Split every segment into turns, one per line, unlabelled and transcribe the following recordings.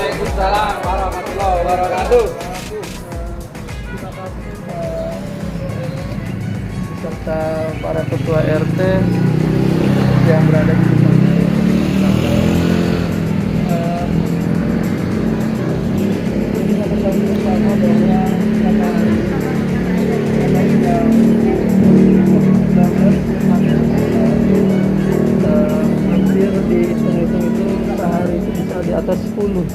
Waalaikumsalam warahmatullahi wabarakatuh.
Serta para ketua RT yang berada di desa ini. Kita ketahui bersama bahwa karena hampir dihitung-hitung itu sehari itu bisa di atas 10.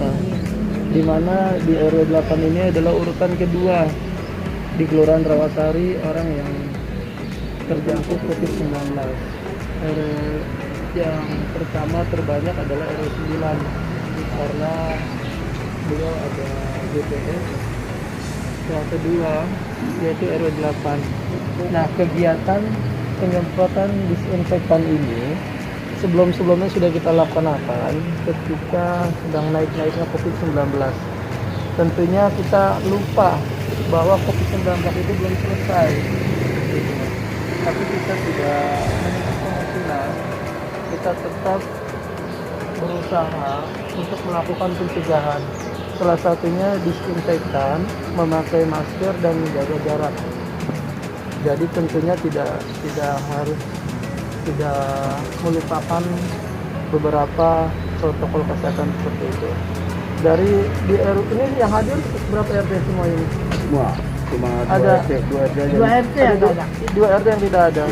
Nah, di mana di RW 8 ini adalah urutan kedua di Kelurahan Rawasari orang yang terjangkit COVID-19. RW yang pertama terbanyak adalah RW 9 karena beliau ada BPS. Yang kedua yaitu RW 8. Nah, kegiatan penyemprotan disinfektan ini sebelumnya sudah kita laksanakan ketika sedang naik-naiknya COVID-19. Tentunya kita lupa bahwa COVID-19 itu belum selesai, tapi kita sudah menempuh kemungkinan kita tetap berusaha untuk melakukan pencegahan. Salah satunya disinfektan, memakai masker dan menjaga jarak. Jadi tentunya tidak melupakan beberapa protokol kesehatan seperti itu. Dari di RW ini yang hadir berapa RT semua ini?
Semua cuma
Ada
2 RT aja.
2 RT yang ada.
2 RT yang tidak ada.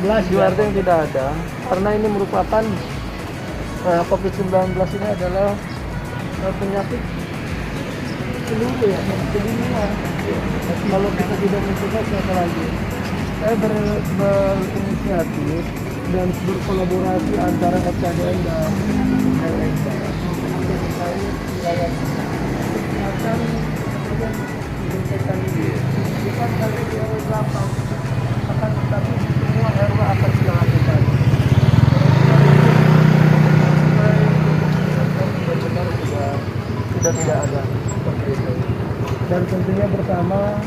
14
2 RT yang tidak ada. Karena ini merupakan COVID-19 ini adalah penyakit seluruh ya, sedunia. Kalau kita tidak mencegah siapa lagi? Saya berinisiatif dan berkolaborasi antara FKDN dan LSK. Terkait wilayah akan disinfektan ini bukan saja di RW 8, akan tetapi semua RW akan dilakukan. Benar-benar sudah tidak ada seperti itu. Dan tentunya bersama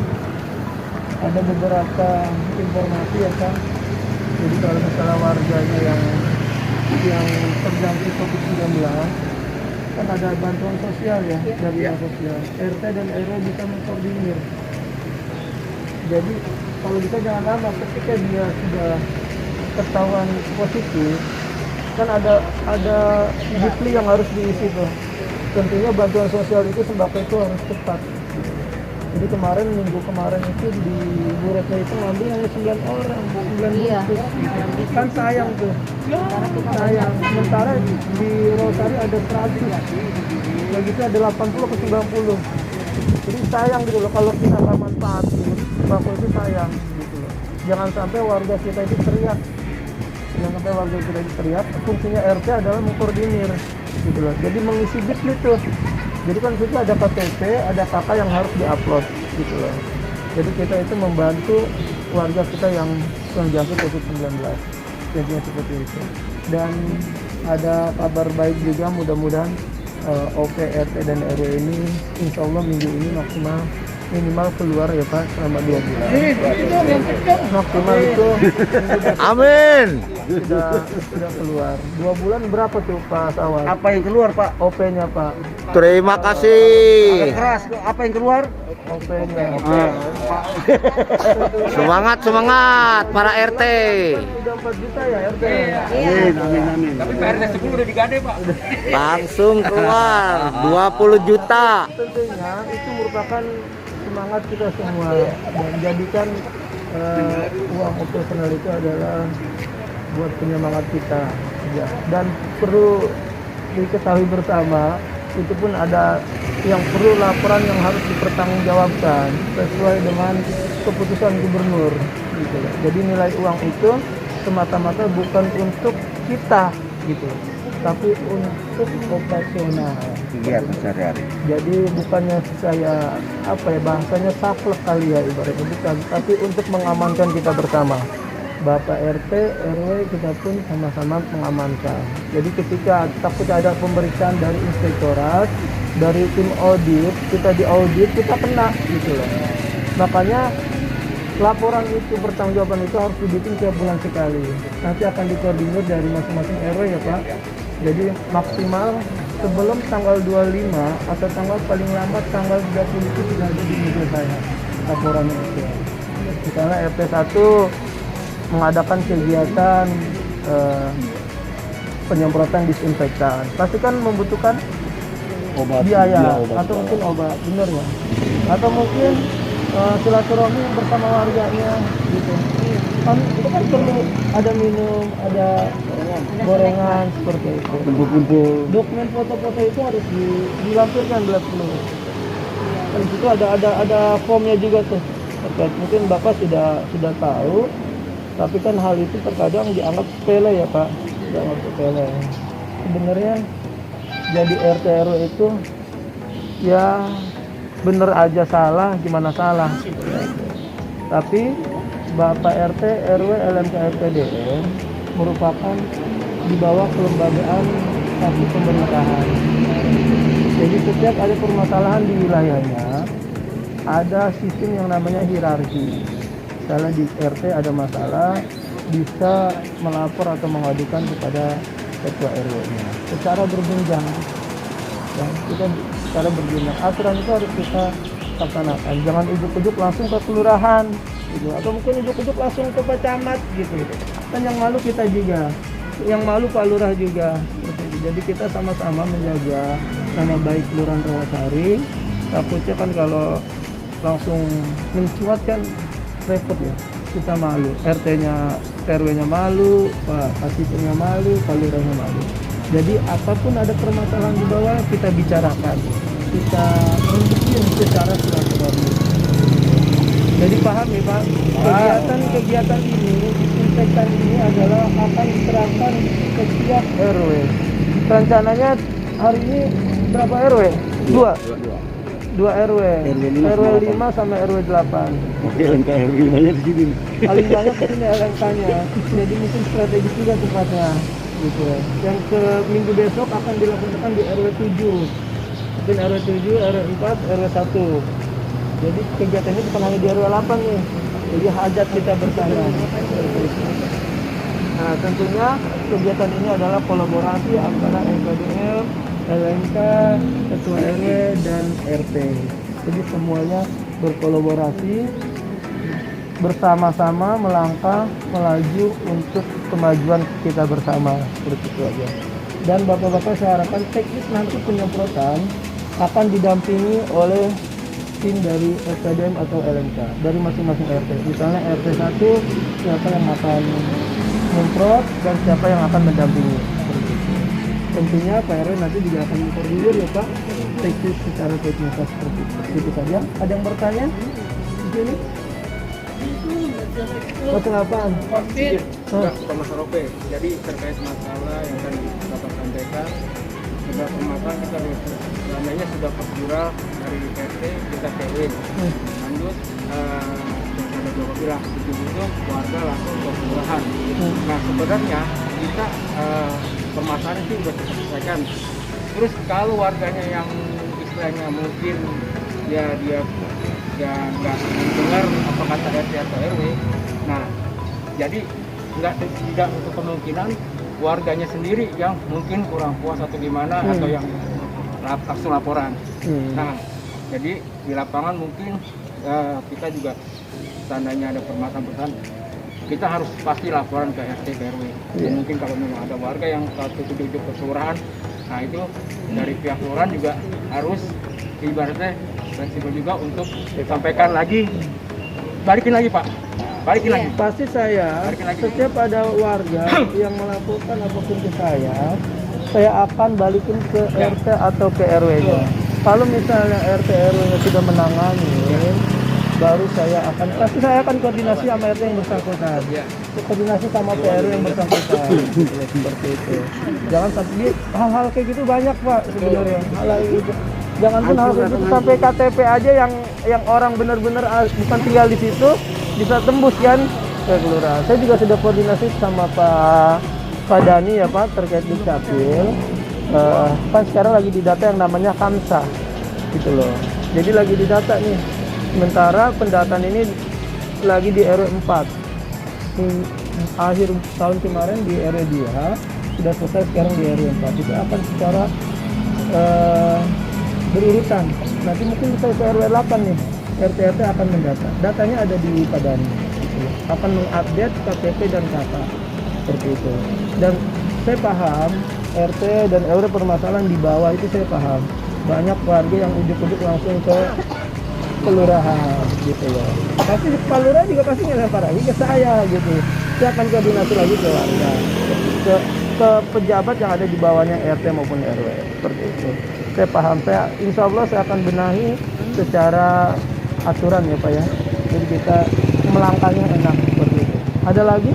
ada beberapa informasi ya Kang. Jadi kalau misalnya warganya yang terjangkit COVID-19 kan ada bantuan sosial ya dari dinas sosial. RT dan RW bisa mengkoordinir. Jadi kalau bisa jangan lama, ketika dia sudah ketahuan positif kan ada weekly yang harus diisi tuh. Tentunya bantuan sosial itu sembako itu harus cepat. Jadi minggu kemarin itu di Bu Retno itu ngambil hanya 9 orang, 9
Iya.
bungkus. Kan sayang tuh. Sayang. Sementara di Rosari ada 100. Begitu ada 80 ke 90. Jadi sayang gitu loh kalau kita nggak manfaatin, sembako itu sayang gitu loh. Jangan sampai warga kita itu teriak. Jangan sampai warga kita itu teriak. Fungsinya RT adalah mengkoordinir gitu loh. Jadi mengisi bisnis tuh. Jadi kan situ ada KTP, ada KK yang harus diupload gitu loh. Jadi kita itu membantu warga kita yang terjangkit COVID-19. Jadinya seperti itu. Dan ada kabar baik juga, mudah-mudahan OP RT dan RW ini insya Allah minggu ini minimal keluar ya Pak selama 2 bulan. Maksimal itu
Amin.
sudah keluar. 2 bulan berapa tuh Pak Sawat?
Apa yang keluar, Pak?
OP-nya Pak.
Terima kasih. Keras. Apa yang keluar?
OP-nya.
Semangat para RT.
Udah 4 juta ya RT.
Amin.
Tapi PRT 10 udah digade, Pak.
Langsung keluar 20 juta.
Tentunya itu merupakan semangat kita semua dan jadikan uang operasional itu adalah buat penyemangat kita ya. Dan perlu diketahui bersama itu pun ada yang perlu laporan yang harus dipertanggungjawabkan sesuai dengan keputusan gubernur gitu. Jadi nilai uang itu semata-mata bukan untuk kita gitu, tapi untuk operasional.
Iya, sehari-hari.
Jadi bukannya saya bahasanya saklek kali ya ibaratnya, bukan, tapi untuk mengamankan kita bersama. Bapak RT, RW kita pun sama-sama mengamankan. Jadi ketika takut ada pemeriksaan dari inspektorat, dari tim audit, kita diaudit, kita kena gitu loh. Makanya laporan itu, pertanggungjawaban itu harus dibikin tiap bulan sekali. Nanti akan dikoordinir dari masing-masing RW ya Pak. Jadi maksimal sebelum tanggal 25 atau tanggal paling lambat tanggal 30 itu sudah ada di meja saya laporan itu. Misalnya RT 1 mengadakan kegiatan penyemprotan disinfektan, pasti kan membutuhkan biaya atau mungkin obat, bener ya? Atau mungkin silaturahmi bersama warganya gitu. Kan itu kan perlu ada minum, ada gorengan seperti itu.
Kumpul-kumpul.
Dokumen foto-foto itu harus dilampirkan belakang. Di situ ada formnya juga tuh. Terkait mungkin Bapak sudah tahu, tapi kan hal itu terkadang dianggap sepele ya Pak, dianggap sepele. Sebenarnya jadi RT RW itu ya bener aja salah, gimana salah. Tapi Bapak RT RW LMK RTDM merupakan di bawah kelembagaan satu pemerintahan. Jadi setiap ada permasalahan di wilayahnya, ada sistem yang namanya hierarki. Misalnya di RT ada masalah, bisa melapor atau mengadukan kepada ketua RW-nya secara berjenjang. Ya, kita secara berjenjang. Aturan itu harus kita laksanakan. Jangan ujuk-ujuk langsung ke kelurahan, gitu. Atau mungkin ujuk-ujuk langsung ke Pak Camat, gitu. Kan yang malu kita juga, yang malu Pak Lurah juga. Jadi kita sama-sama menjaga nama baik Kelurahan Rawasari. Takutnya kan kalau langsung mencuat kan repot ya, kita malu, RT-nya, RW-nya malu, Pak Kasipnya malu, Pak Lurahnya malu. Jadi apapun ada permasalahan di bawah kita bicarakan, kita mungkin secara silaturahmi. Jadi paham ya Pak, kegiatan ini, disinfektan ini adalah akan diterapkan ke setiap RW. Rencananya hari ini berapa RW? Dua RW, RW 5 sama RW 8.
Oke, LMK RW 5-nya di sini.
Paling banyak di sini LMK-nya. Jadi mungkin strategis juga tempatnya. Gitu. Yang ke minggu besok akan dilaksanakan di RW 7. Mungkin RW 7, RW 4, RW 1. Jadi kegiatan ini bukan hanya di RW 8 nih. Jadi hajat kita bersama. Nah, tentunya kegiatan ini adalah kolaborasi antara LPDM, LMK, Ketua RW, dan RT. Jadi semuanya berkolaborasi, bersama-sama melangkah, melaju untuk kemajuan kita bersama. Seperti itu aja. Dan Bapak-Bapak saya harapkan teknis nanti penyemprotan akan didampingi oleh tim dari SPDM atau LMK dari masing-masing RT. Misalnya RT 1 siapa yang akan menyemprot dan siapa yang akan mendampingi. Tentunya Pak RW nanti juga akan mengkoordinir ya Pak, teknis secara teknis seperti itu saja. Ada yang bertanya di sini? Masalah apaan?
Bukan masalah OP. Jadi terkait masalah yang tadi Bapak sampaikan, sudah permasalahan kita seandainya sudah prosedural dari RT kita RW. Lanjut ada Bapak bilang itu warga langsung ke kelurahan. Nah sebenarnya kita permasalahan itu sudah kita selesaikan. Terus kalau warganya yang istilahnya mungkin dia nggak dengar apa kata RT atau RW, nah jadi tidak untuk kemungkinan warganya sendiri yang mungkin kurang puas atau gimana atau yang langsung laporan. Nah jadi di lapangan mungkin kita juga tandanya ada permasalahan, kita harus pasti laporan ke RT ke RW. Mungkin kalau memang ada warga yang tujuh ke kelurahan, nah itu dari pihak kelurahan juga harus ibaratnya fleksibel juga untuk disampaikan lagi, balikin lagi Pak, balikin lagi.
Pasti saya setiap ada warga yang melaporkan apapun ke saya akan balikin ke RT atau ke RW-nya. Kalau misalnya RT RW-nya sudah menangani, baru saya akan koordinasi sama RT yang bersangkutan, koordinasi sama PRW yang bersangkutan. Seperti itu. Jangan sampai hal-hal kayak gitu banyak Pak sebenarnya. Hal itu jangan pun hal kayak gitu sampai KTP aja yang orang benar-benar bukan tinggal di situ bisa tembus kan ke kelurahan. Saya juga sudah koordinasi sama Pak Dani ya Pak terkait Dukcapil. Kan sekarang lagi didata yang namanya Kamsa gitu loh. Jadi lagi didata nih. Sementara pendataan ini lagi di RW 4. Akhir tahun kemarin di RW 2 sudah selesai, sekarang di RW 4. Itu akan secara eh, berurutan. Nanti mungkin saya ke RW 8 nih, RT akan mendata. Datanya ada di Padani. Akan mengupdate KTP dan KK seperti itu. Dan saya paham RT dan RW permasalahan di bawah itu saya paham. Banyak warga yang ujuk-ujuk langsung ke kelurahan gitu loh. Tapi Pak Lurah juga pasti ngelempar lagi ke saya gitu. Saya akan koordinasi lagi ke warga, ke pejabat yang ada di bawahnya RT maupun RW seperti itu. Saya paham, insya Allah saya akan benahi secara aturan ya Pak ya. Jadi kita melangkahnya enak seperti itu. Ada lagi?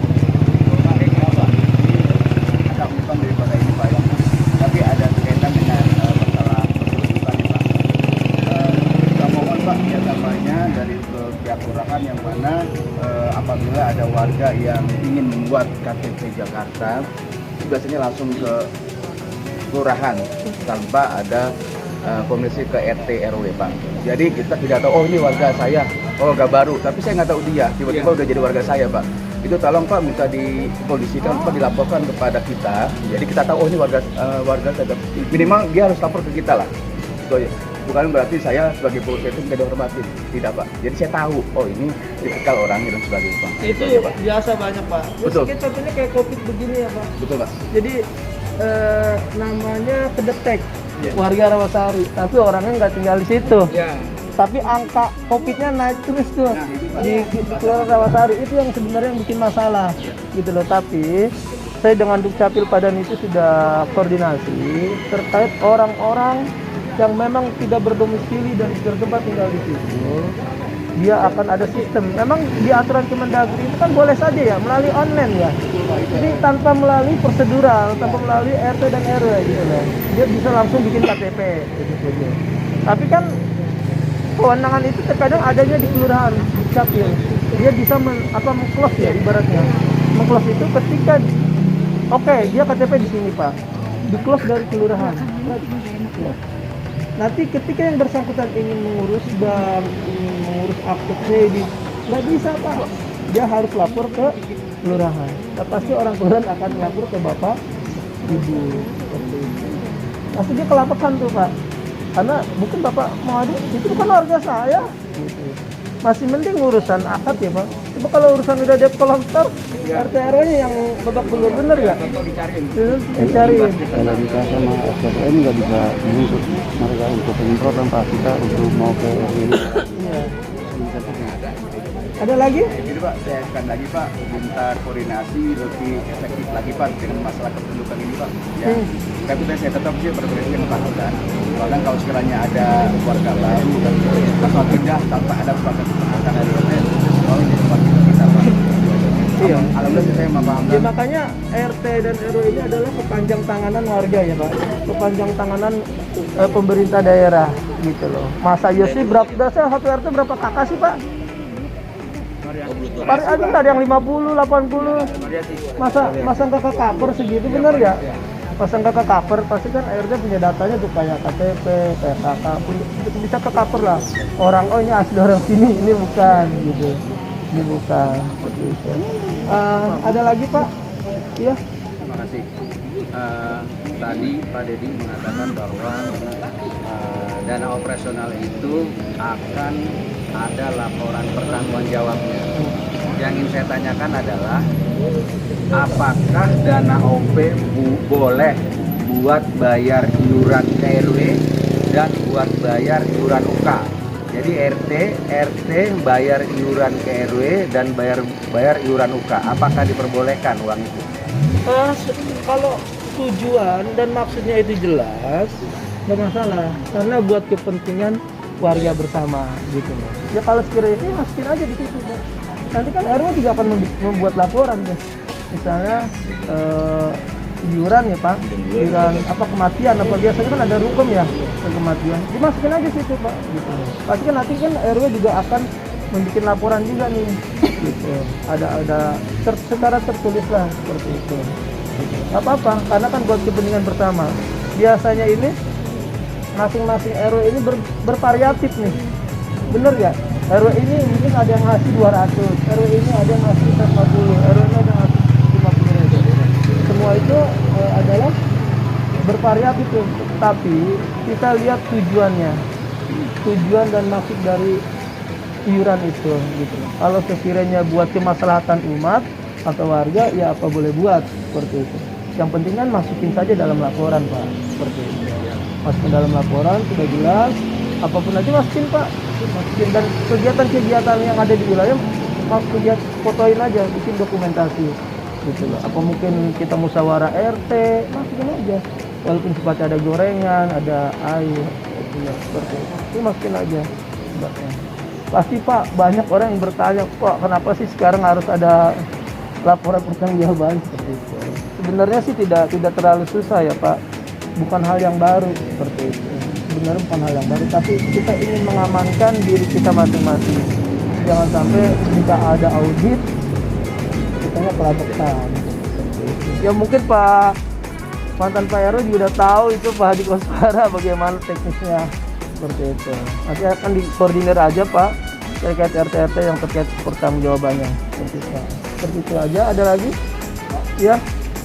Ada bukan daripada ini Pak ya. Tapi ada kaitan dengan masalah kependudukan ya Pak. Kita mohon Pak ya tambahnya dari pihak kelurahan yang mana apabila ada warga yang ingin membuat KTP Jakarta, biasanya langsung ke kelurahan tanpa ada komunikasi ke RT RW Pak. Jadi kita tidak tahu, oh ini warga saya, oh nggak baru, tapi saya nggak tahu dia, tiba-tiba udah jadi warga saya Pak. Itu tolong Pak minta dikondisikan, Pak dilaporkan kepada kita. Jadi kita tahu, oh ini warga saya. Minimal dia harus lapor ke kita lah. Itu aja. Bukan berarti saya sebagai polisi itu tidak dihormatin, tidak Pak. Jadi saya tahu, oh ini tipikal orangnya dan sebagainya Pak.
Itu
aja, Pak.
biasa banyak Pak.
Betul.
Mungkin contohnya kayak COVID begini ya Pak.
Betul Pak.
Jadi namanya kedetek
Ya.
warga Rawasari, tapi orangnya nggak tinggal di situ.
Ya.
Tapi angka COVID-nya naik terus tuh
Nah, itu, Pak.
di Kelurahan Rawasari, itu yang sebenarnya yang bikin masalah gitu loh. Tapi saya dengan Dukcapil Padani itu sudah koordinasi terkait orang-orang yang memang tidak berdomisili dan bertempat tinggal di situ. Dia akan ada sistem. Memang di aturan Kemendagri itu kan boleh saja ya melalui online ya. Jadi tanpa melalui prosedural, tanpa melalui RT dan RW gitu loh. Dia bisa langsung bikin KTP gitu. Tapi kan kewenangan itu terkadang adanya di kelurahan, di Capil. Dia bisa meng-close ya ibaratnya. Meng-close itu ketika oke, dia KTP di sini Pak. Di-close dari kelurahan. Ya. Nanti ketika yang bersangkutan ingin mengurus bank, ingin mengurus akte kredit, nggak bisa Pak. Dia harus lapor ke kelurahan. Dan pasti orang kelurahan akan lapor ke Bapak, Ibu. Seperti itu. Pasti dia kelapakan tuh Pak. Karena mungkin Bapak mau ada, itu bukan warga saya. Gitu. Masih mending urusan akad ya Pak. Coba kalau urusan udah debt collector, RT RW-nya yang babak belur bener ya? Dicariin.
Kalau kita sama SPM nggak bisa menuntut mereka untuk penyemprot tanpa kita untuk mau ke
Iya. Ada lagi?
Jadi Pak, saya akan lagi Pak minta koordinasi lebih efektif lagi Pak dengan masalah kependudukan ini Pak. Ya. Tapi saya tetap sih berkoordinasi dengan Pak Hadan. Bahkan kalau sekiranya ada warga baru dan langsung pindah tanpa ada kesepakatan dari RT, kalau ini wakil kita Pak.
Iya.
Alhamdulillah saya memahami.
Ya, makanya RT dan RW ini adalah kepanjang tanganan warga ya Pak, kepanjang tanganan pemerintah daerah gitu loh. Masa ya sih berapa? Saya satu RT berapa kakak sih Pak? Ada yang 50, 80. Masang kakak cover segitu bener ya? Pasang kakak cover pasti kan RT punya datanya tuh kayak KTP, kayak kakak, bisa ke cover lah. Orang oh ini asli orang sini, ini bukan gitu. Ini bukan seperti itu. Ada lagi Pak? Iya.
Terima kasih. Tadi Pak Dedi mengatakan bahwa dana operasional itu akan ada laporan pertanggungjawabnya. Yang ingin saya tanyakan adalah apakah dana OP boleh buat bayar iuran KRW dan buat bayar iuran UK? Jadi RT bayar iuran KRW dan bayar iuran UK. Apakah diperbolehkan uang itu?
Kalau tujuan dan maksudnya itu jelas, nggak masalah. Karena buat kepentingan warga bersama gitu loh. Ya kalau sekiranya ini masukin aja di situ. Pak. Nanti kan RW juga akan membuat laporan deh. Misalnya iuran ya Pak, iuran apa kematian apa biasanya kan ada rukum ya kematian. Dimasukin aja situ Pak. Gitu. Pasti kan nanti kan RW juga akan membuat laporan juga nih. Gitu. Ada secara tertulis lah seperti itu. Gak apa-apa, karena kan buat kepentingan bersama. Biasanya ini masing-masing RW ini bervariatif nih. Bener ya? RW ini mungkin ada yang ngasih 200, RW ini ada yang ngasih 150, RW ini ada yang ngasih 50. Semua itu adalah bervariatif tuh, tapi kita lihat tujuannya, tujuan dan maksud dari iuran itu gitu. Kalau sekiranya buat kemaslahatan umat atau warga, ya apa boleh buat seperti itu. Yang penting kan masukin saja dalam laporan, Pak, seperti itu. Masukin dalam laporan sudah jelas, apapun aja masukin, Pak, masukin. Dan kegiatan-kegiatan yang ada di wilayah fotoin aja, bikin dokumentasi gitu loh. Apa mungkin kita musyawarah RT, masukin aja. Walaupun sifatnya ada gorengan, ada air, gitu ya, seperti itu masukin aja sebabnya. Pasti, Pak, banyak orang yang bertanya, kok kenapa sih sekarang harus ada laporan pertanggungjawaban seperti itu. Sebenarnya sih tidak terlalu susah ya, Pak. Bukan hal yang baru seperti itu. Sebenarnya bukan hal yang baru, tapi kita ingin mengamankan diri kita masing-masing. Jangan sampai jika ada audit, kitanya pelabekan. Ya mungkin Pak mantan Pak RW juga udah tahu itu Pak Hadi Koswara bagaimana teknisnya seperti itu. Nanti akan dikoordinir aja, Pak, terkait RT-RT yang terkait pertanggungjawabannya. Seperti itu aja. Ada lagi? Ya.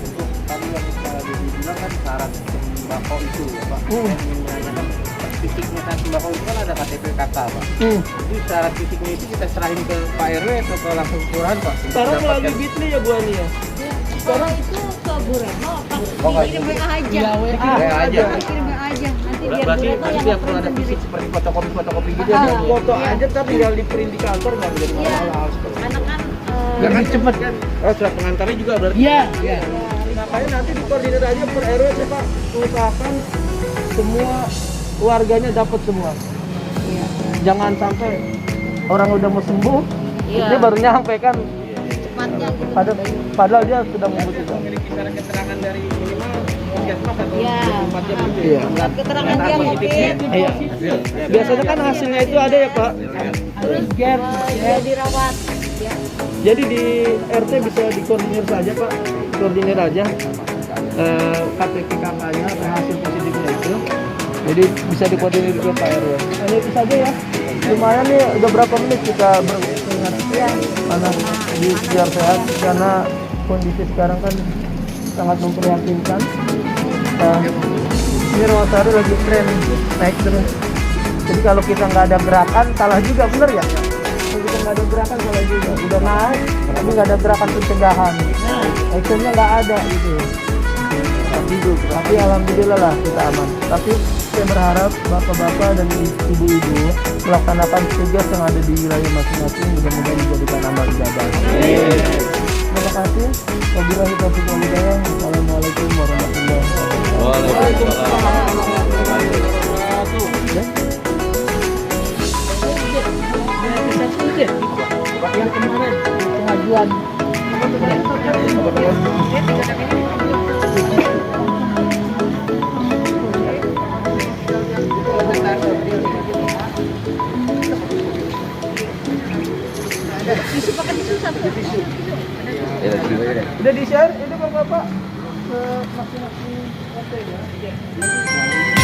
Untuk tadi yang Pak Dedi bilang kan syarat sembako itu ya, Pak. Saya ingin menanyakan fisiknya kan sembako itu kan ada KTP KK, Pak. Jadi syarat fisiknya itu kita serahin ke Pak RW atau ke langsung kelurahan, Pak?
Sekarang melalui Bitly ya, Bu Ani ya?
Kalau itu ke Bu Retno apa? Dikirim WA aja.
WA aja.
Dikirim WA aja. Nanti biar Bu
Berarti
Retno
nanti
yang
yang perlu ada
sendiri.
fisik seperti fotokopi gitu
Ah.
ya.
Foto aja tapi tinggal di print di kantor nggak menjadi
Iya.
masalah.
Karena kan
Ya kan cepet kan? Oh, surat pengantarnya juga berarti.
Iya.
Iya.
Makanya nanti dikoordinir aja per RW sih, Pak. Usahakan semua warganya dapat semua.
iya.
Jangan sampai orang udah mau sembuh,
Iya.
dia baru nyampe kan.
Cepatnya gitu.
Padahal dia sudah membutuhkan.
Memiliki syarat keterangan dari minimal puskesmas atau
Iya.
24 jam gitu
Iya.
ya.
Surat keterangan dia COVID.
Iya. Biasanya kan hasilnya itu ada ya, Pak.
Terus
Gap.
dia dirawat. Ya.
Jadi di RT bisa dikoordinir saja, Pak. Koordinir aja KTP kakaknya atau hasil positifnya itu. Jadi bisa dikoordinir ke Pak RW. Hanya itu saja ya. Lumayan nih, udah berapa menit kita beringat
Iya.
karena biar sehat, karena kondisi sekarang kan sangat memprihatinkan. Ini Rawasari lagi tren naik terus. Jadi kalau kita nggak ada gerakan, salah juga, bener ya? Kalau kita nggak ada gerakan, salah juga. Udah naik, tapi nggak ada gerakan pencegahan. Actionnya nggak ada gitu. Tapi alhamdulillah lah kita aman. Tapi saya berharap bapak-bapak dan ibu-ibu melaksanakan tugas yang ada di wilayah masing-masing, mudah-mudahan dijadikan amal ibadah. Terima kasih. Wabillahi taufiq wal hidayah. Wassalamualaikum warahmatullahi wabarakatuh. Yang kemarin pengajuan udah di share ini bapak-bapak ke masing-masing RT ya.